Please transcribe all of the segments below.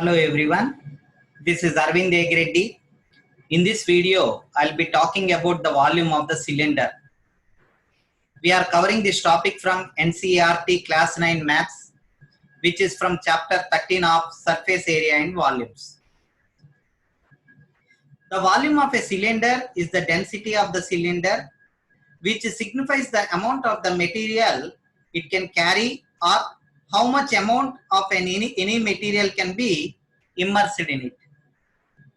Hello everyone, this is Arvind Egreddy. In this video, I'll be talking about the volume of the cylinder. We are covering this topic from NCERT Class 9 Maths, which is from Chapter 13 of Surface Area and Volumes. The volume of a cylinder is the density of the cylinder, which signifies the amount of the material it can carry or how much amount of any material can be immersed in it.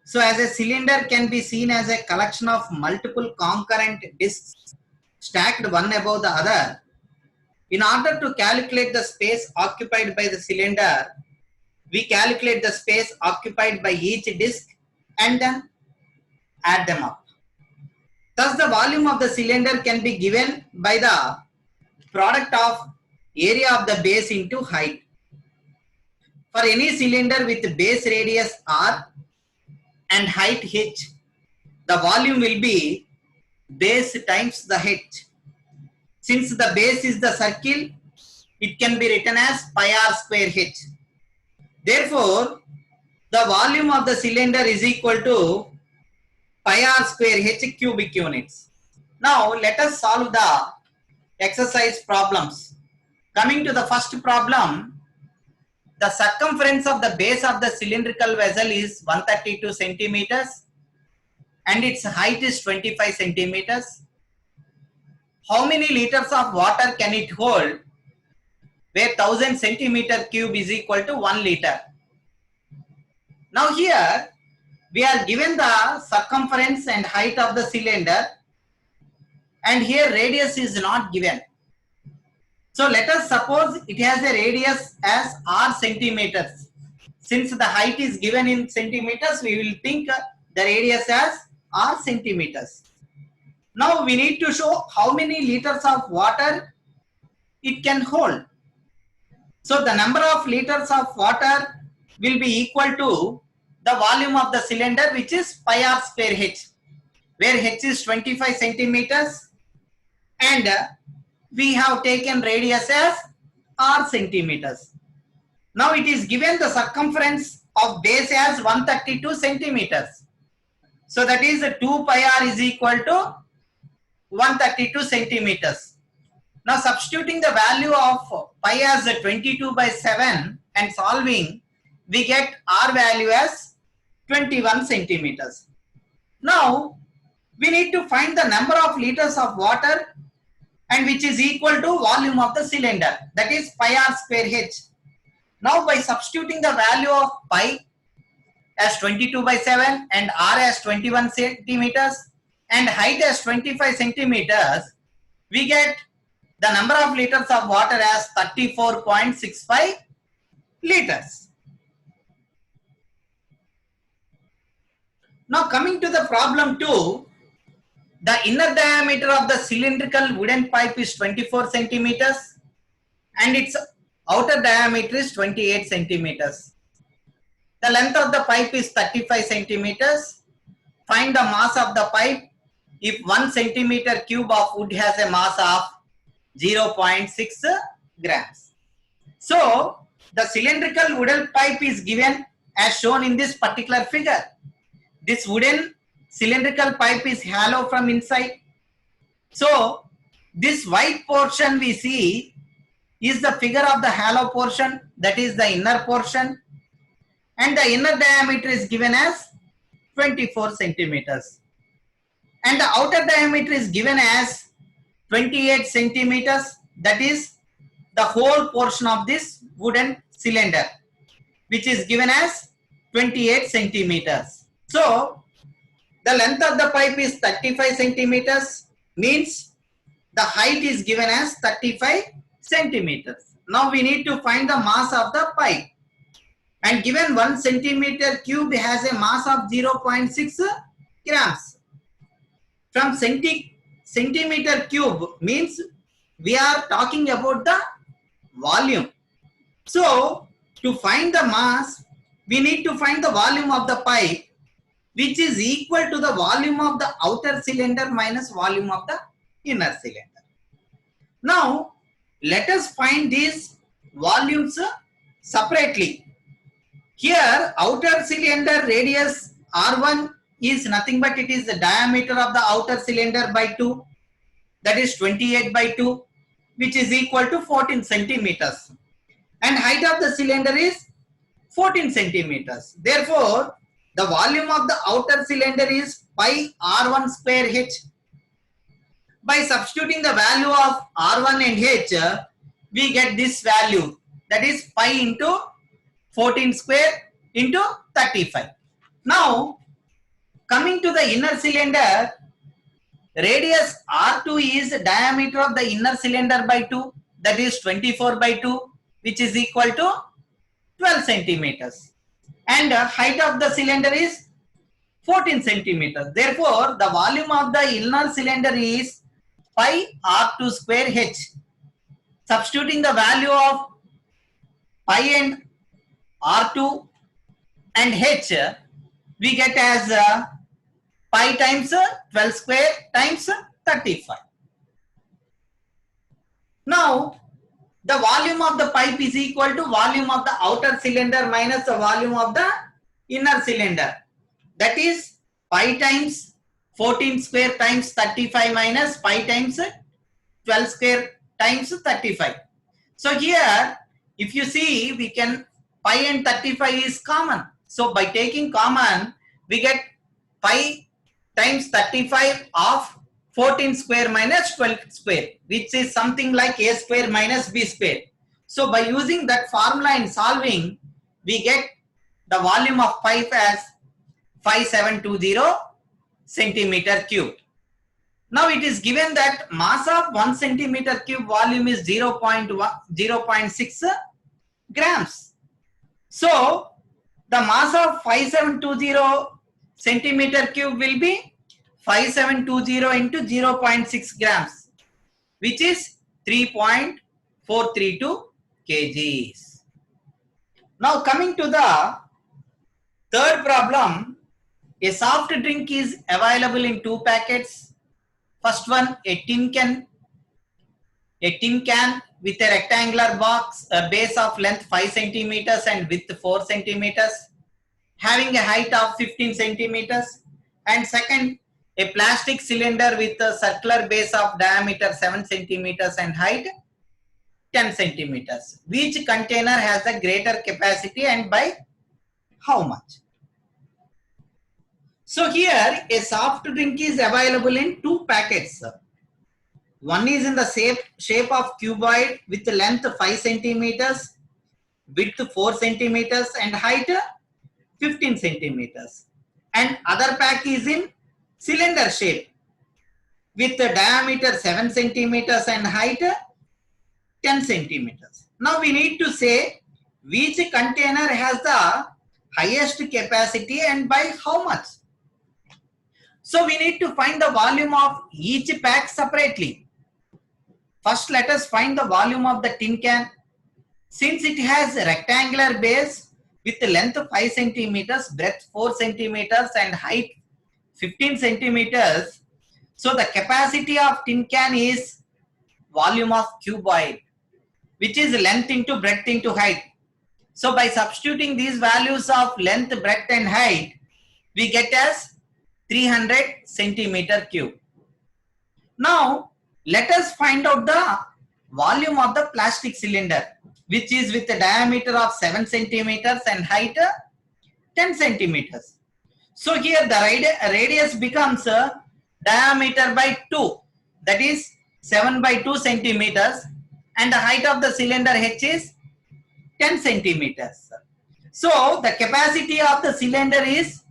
So as a cylinder can be seen as a collection of multiple concurrent discs stacked one above the other. In order to calculate the space occupied by the cylinder, we calculate the space occupied by each disc and then add them up. Thus the volume of the cylinder can be given by the product of area of the base into height. For any cylinder with base radius r and height h, the volume will be base times the h. Since the base is the circle, it can be written as pi r square h. Therefore, the volume of the cylinder is equal to pi r square h cubic units. Now, let us solve the exercise problems. Coming to the first problem, the circumference of the base of the cylindrical vessel is 132 centimeters and its height is 25 centimeters. How many liters of water can it hold? Where 1000 centimeter cube is equal to 1 liter. Now here we are given the circumference and height of the cylinder, and here radius is not given. So let us suppose it has a radius as r centimeters. Since the height is given in centimeters, we will think the radius as r centimeters. Now we need to show how many liters of water it can hold. So the number of liters of water will be equal to the volume of the cylinder, which is pi r square h, where h is 25 centimeters and we have taken radius as r centimeters. Now it is given the circumference of base as 132 centimeters. So that is 2 pi r is equal to 132 centimeters. Now substituting the value of pi as 22/7 and solving, we get r value as 21 centimeters. Now we need to find the number of liters of water, and which is equal to volume of the cylinder, that is pi r square h. Now by substituting the value of pi as 22/7 and r as 21 centimeters and height as 25 centimeters, we get the number of liters of water as 34.65 liters. Now coming to the problem 2, the inner diameter of the cylindrical wooden pipe is 24 centimeters and its outer diameter is 28 centimeters. The length of the pipe is 35 centimeters. Find the mass of the pipe if 1 centimeter cube of wood has a mass of 0.6 grams. So the cylindrical wooden pipe is given as shown in this particular figure. This wooden cylindrical pipe is hollow from inside. So this white portion we see is the figure of the hollow portion, that is the inner portion, and the inner diameter is given as 24 centimeters and the outer diameter is given as 28 centimeters, that is the whole portion of this wooden cylinder, which is given as 28 centimeters. So the length of the pipe is 35 centimeters, means the height is given as 35 centimeters. Now we need to find the mass of the pipe, and given 1 centimeter cube has a mass of 0.6 grams. From centimeter cube means we are talking about the volume. So to find the mass, we need to find the volume of the pipe, which is equal to the volume of the outer cylinder minus volume of the inner cylinder. Now let us find these volumes separately. Here outer cylinder radius R1 is nothing but it is the diameter of the outer cylinder by 2, that is 28 by 2, which is equal to 14 centimeters, and height of the cylinder is 14 centimeters. Therefore, the volume of the outer cylinder is pi R1 square H. By substituting the value of R1 and H, we get this value, that is pi into 14 square into 35. Now, coming to the inner cylinder, radius R2 is diameter of the inner cylinder by 2, that is 24 by 2, which is equal to 12 centimeters. And height of the cylinder is 14 centimeters. Therefore, the volume of the inner cylinder is pi R2 square H. Substituting the value of pi and R2 and H, we get as pi times 12 square times 35. Now, the volume of the pipe is equal to volume of the outer cylinder minus the volume of the inner cylinder. That is pi times 14 square times 35 minus pi times 12 square times 35. So here, if you see, we can, pi and 35 is common. So by taking common, we get pi times 35 of 14 square minus 12 square, which is something like a square minus b square. So by using that formula in solving, we get the volume of pipe as 5720 centimeter cube. Now it is given that mass of 1 centimeter cube volume is 0.6 grams. So the mass of 5720 centimeter cube will be 5720 into 0.6 grams, which is 3.432 kgs. Now coming to the third problem, a soft drink is available in 2 packets. First one, a tin can with a rectangular box, a base of length 5 centimeters and width 4 centimeters, having a height of 15 centimeters. And second, a plastic cylinder with a circular base of diameter 7 centimeters and height 10 centimeters. Which container has a greater capacity and by how much? So here a soft drink is available in 2 packets. One is in the shape of cuboid with length 5 centimeters, width 4 centimeters and height 15 centimeters. And other pack is in cylinder shape with the diameter 7 centimeters and height 10 centimeters. Now we need to say which container has the highest capacity and by how much. So we need to find the volume of each pack separately. First let us find the volume of the tin can. Since it has a rectangular base with length 5 centimeters, breadth 4 centimeters and height 15 centimeters, so the capacity of tin can is volume of cuboid, which is length into breadth into height. So by substituting these values of length, breadth and height, we get as 300 centimeter cube. Now let us find out the volume of the plastic cylinder, which is with a diameter of 7 centimeters and height 10 centimeters. So here the radius becomes diameter by 2, that is 7 by 2 centimeters, and the height of the cylinder H is 10 centimeters. So the capacity of the cylinder is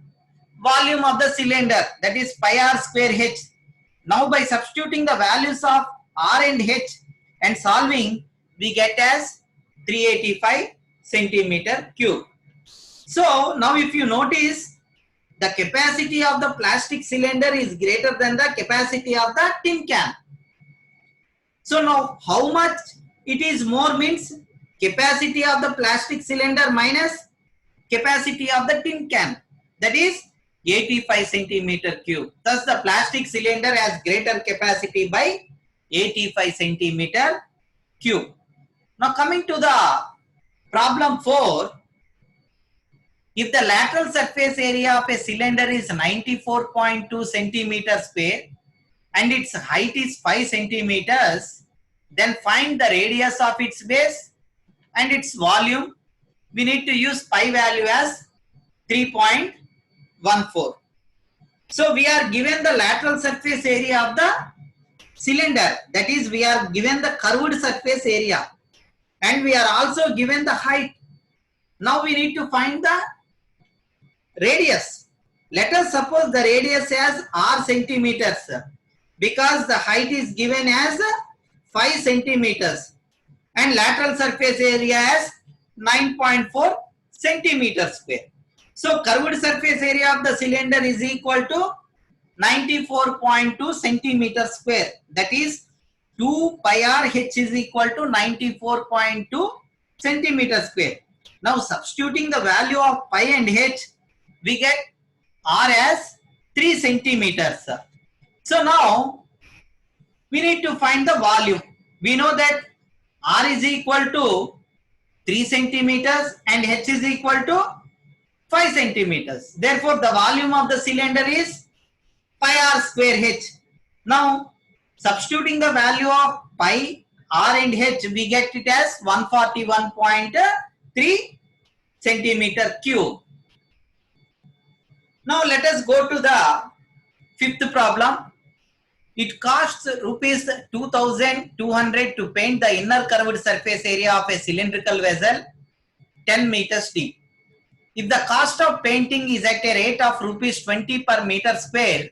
volume of the cylinder, that is pi r square H. Now by substituting the values of R and H and solving, we get as 385 centimeter cube. So now if you notice, the capacity of the plastic cylinder is greater than the capacity of the tin can. So now how much it is more means capacity of the plastic cylinder minus capacity of the tin can, that is 85 centimeter cube. Thus the plastic cylinder has greater capacity by 85 centimeter cube. Now coming to the problem 4, If the lateral surface area of a cylinder is 94.2 centimeter square and its height is 5 centimeters, then find the radius of its base and its volume. We need to use pi value as 3.14. So we are given the lateral surface area of the cylinder, that is we are given the curved surface area, and we are also given the height. Now we need to find the radius. Let us suppose the radius as r centimeters, because the height is given as 5 centimeters and lateral surface area as 9.4 centimeters square. So curved surface area of the cylinder is equal to 94.2 centimeters square. That is 2 pi r h is equal to 94.2 centimeters square. Now substituting the value of pi and h, we get r as 3 centimeters. So now we need to find the volume. We know that r is equal to 3 centimeters and h is equal to 5 centimeters. Therefore, the volume of the cylinder is pi r square h. Now, substituting the value of pi, r and h, we get it as 141.3 centimeter cube. Now, let us go to the fifth problem. It costs rupees 2,200 to paint the inner curved surface area of a cylindrical vessel 10 meters deep. If the cost of painting is at a rate of rupees 20 per meter square,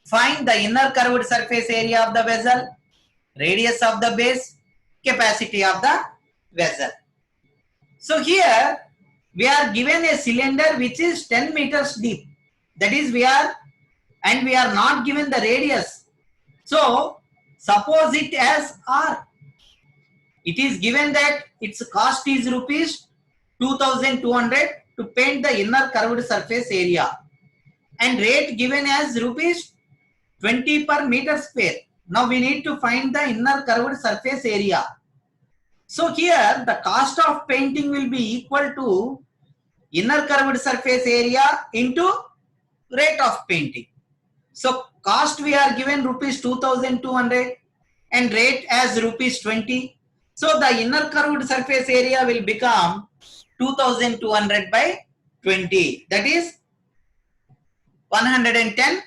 find the inner curved surface area of the vessel, radius of the base, capacity of the vessel. So here we are given a cylinder which is 10 meters deep. That is we are not given the radius. So suppose it as r. It is given that its cost is rupees 2,200 to paint the inner curved surface area, and rate given as rupees 20 per meter square. Now we need to find the inner curved surface area. So here the cost of painting will be equal to inner curved surface area into rate of painting. So cost we are given rupees 2,200 and rate as rupees 20. So the inner curved surface area will become 2,200 by 20. That is 110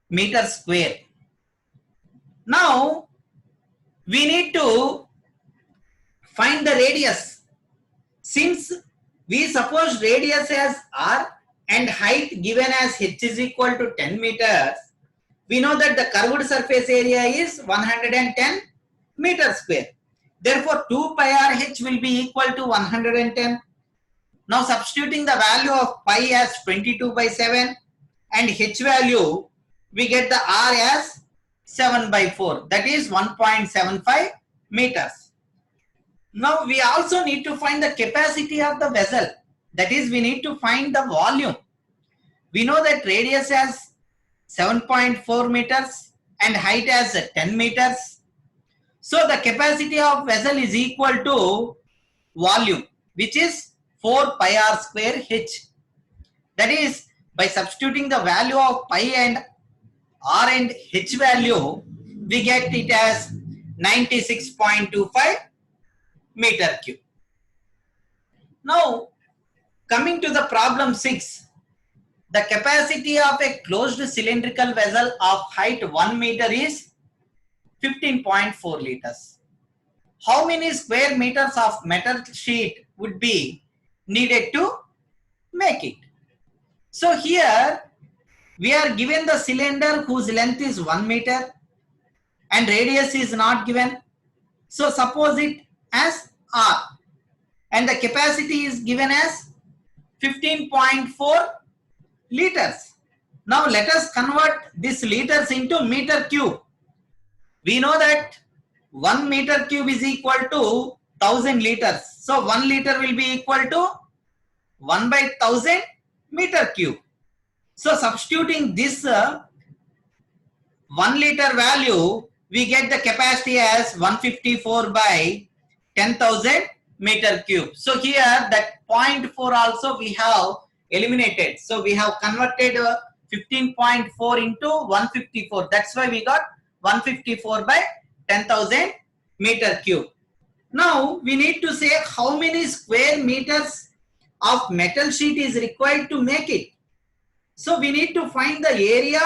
meters square. Now we need to find the radius. Since we suppose radius as r and height given as h is equal to 10 meters, we know that the curved surface area is 110 meters square. Therefore, 2 pi r h will be equal to 110. Now substituting the value of pi as 22 by 7 and h value, we get the r as 7 by 4. That is 1.75 meters. Now we also need to find the capacity of the vessel. That is, we need to find the volume. We know that radius as 7.4 meters and height as 10 meters. So the capacity of vessel is equal to volume, which is 4 pi r square h. That is, by substituting the value of pi and r and h value, we get it as 96.25 meter cube. Now, coming to the problem 6, the capacity of a closed cylindrical vessel of height 1 meter is 15.4 liters. How many square meters of metal sheet would be needed to make it? So here we are given the cylinder whose length is 1 meter and radius is not given. So suppose it as r, and the capacity is given as 15.4 liters. Now let us convert this liters into meter cube. We know that 1 meter cube is equal to 1000 liters. So 1 liter will be equal to 1 by 1000 meter cube. So substituting this 1 liter value, we get the capacity as 154 by 10,000 meter cube. So here that 0.4 also we have eliminated. So we have converted 15.4 into 154. That's why we got 154 by 10,000 meter cube. Now we need to say how many square meters of metal sheet is required to make it. So we need to find the area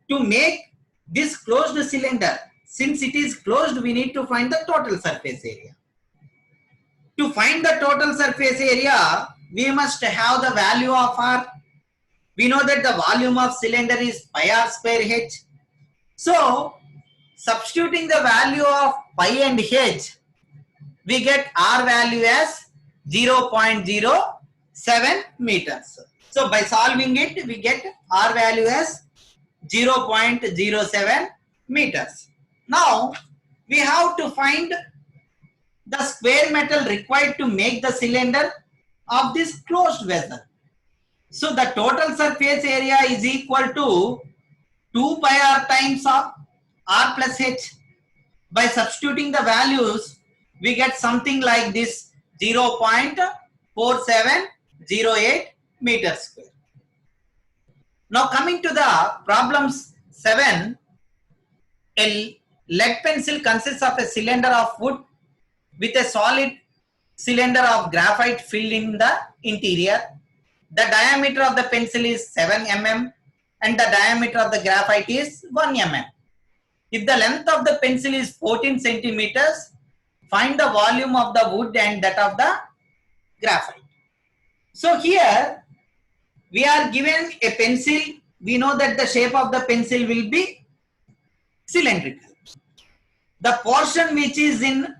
to make this closed cylinder. Since it is closed, we need to find the total surface area. To find the total surface area, we must have the value of R. We know that the volume of cylinder is pi R square H. So substituting the value of pi and H, we get R value as 0.07 meters. So by solving it, we get R value as 0.07 meters. Now we have to find the square metal required to make the cylinder of this closed vessel. So the total surface area is equal to 2 pi R times of R plus H. By substituting the values, we get something like this 0.4708 meters square. Now coming to the problem 7, a lead pencil consists of a cylinder of wood with a solid cylinder of graphite filled in the interior. The diameter of the pencil is 7 mm and the diameter of the graphite is 1 mm. If the length of the pencil is 14 centimeters, find the volume of the wood and that of the graphite. So here we are given a pencil. We know that the shape of the pencil will be cylindrical. The portion which is in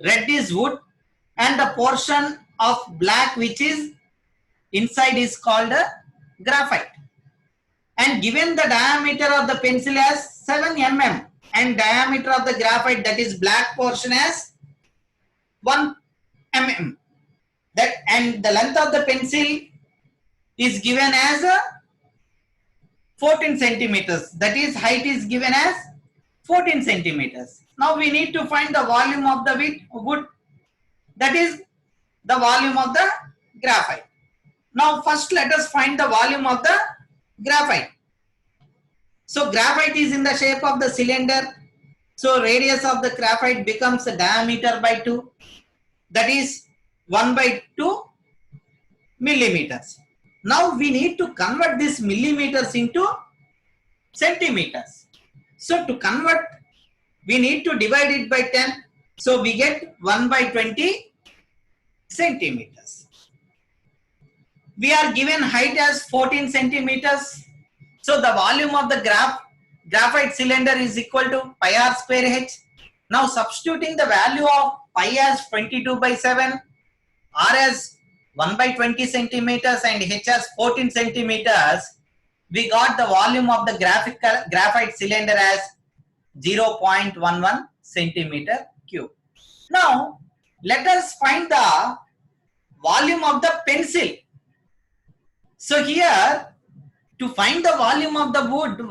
red is wood and the portion of black which is inside is called graphite. And given the diameter of the pencil as 7 mm and diameter of the graphite, that is black portion, as 1 mm. That and the length of the pencil is given as 14 centimeters. That is height is given as 14 centimeters. Now we need to find the volume of the wood, that is the volume of the graphite. Now first let us find the volume of the graphite. So graphite is in the shape of the cylinder. So radius of the graphite becomes a diameter by 2. That is 1 by 2 millimeters. Now we need to convert this millimeters into centimeters. So to convert, we need to divide it by 10. So we get 1 by 20 centimeters. We are given height as 14 centimeters. So the volume of the graphite cylinder is equal to pi R square H. Now substituting the value of pi as 22 by 7, R as 1 by 20 centimeters and H as 14 centimeters, we got the volume of the graphite cylinder as 0.11 centimeter cube. Now let us find the volume of the pencil. So here, to find the volume of the wood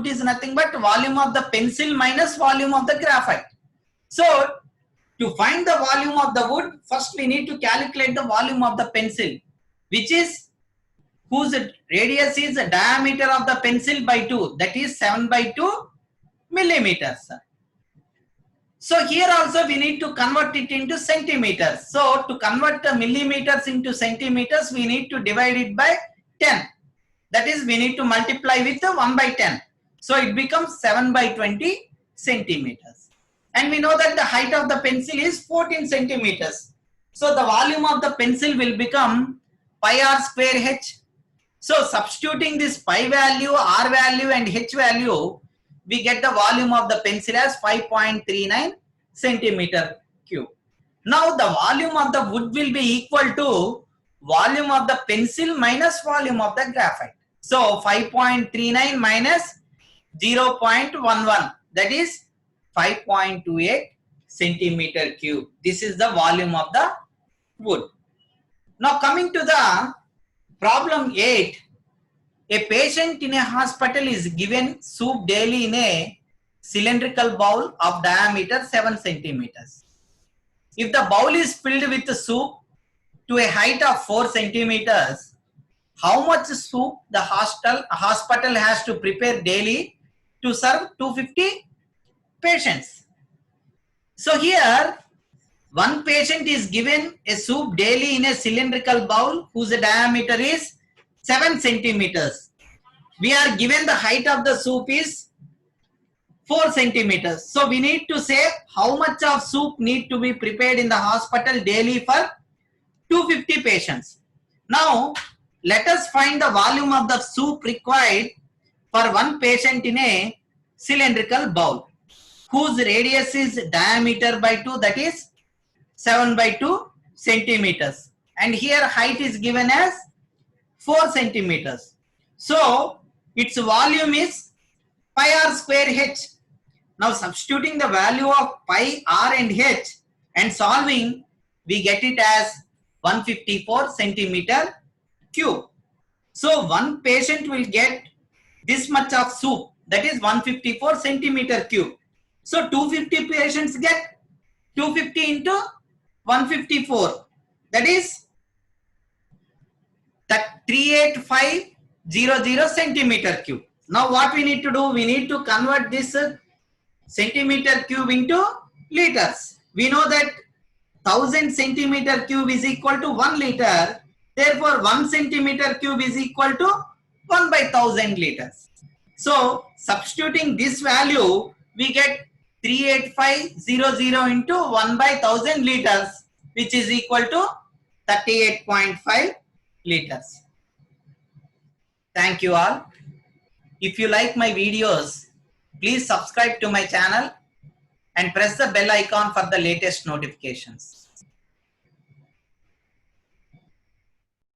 is nothing but volume of the pencil minus volume of the graphite. So to find the volume of the wood, first we need to calculate the volume of the pencil, which is whose radius is the diameter of the pencil by 2, that is 7 by 2 millimeters. So here also we need to convert it into centimeters. So to convert the millimeters into centimeters, we need to divide it by 10. That is, we need to multiply with 1 by 10. So it becomes 7 by 20 centimeters. And we know that the height of the pencil is 14 centimeters. So the volume of the pencil will become pi R square H. So substituting this pi value, R value and H value, we get the volume of the pencil as 5.39 centimeter cube. Now the volume of the wood will be equal to volume of the pencil minus volume of the graphite. So 5.39 minus 0.11, that is 5.28 centimeter cube. This is the volume of the wood. Now coming to the problem 8, a patient in a hospital is given soup daily in a cylindrical bowl of diameter 7 centimeters. If the bowl is filled with soup to a height of 4 centimeters, how much soup the hospital has to prepare daily to serve 250 patients? So here, one patient is given a soup daily in a cylindrical bowl whose diameter is 7 centimeters. We are given the height of the soup is 4 centimeters. So we need to say how much of soup need to be prepared in the hospital daily for 250 patients. Now, let us find the volume of the soup required for one patient in a cylindrical bowl whose radius is diameter by 2, that is 7 by 2 centimeters, and here height is given as 4 centimeters. So its volume is pi r square h. Now substituting the value of pi r and h and solving, we get it as 154 centimeter cube. So one patient will get this much of soup, that is 154 centimeter cube. So 250 patients get 250 into 154, that is 38500 centimeter cube. Now what we need to do, we need to convert this centimeter cube into liters. We know that 1000 centimeter cube is equal to 1 liter. Therefore 1 centimeter cube is equal to 1 by 1000 liters. So substituting this value, we get 38500 into 1 by 1000 liters, which is equal to 38.5 liters. Thank you all. If you like my videos, please subscribe to my channel and press the bell icon for the latest notifications.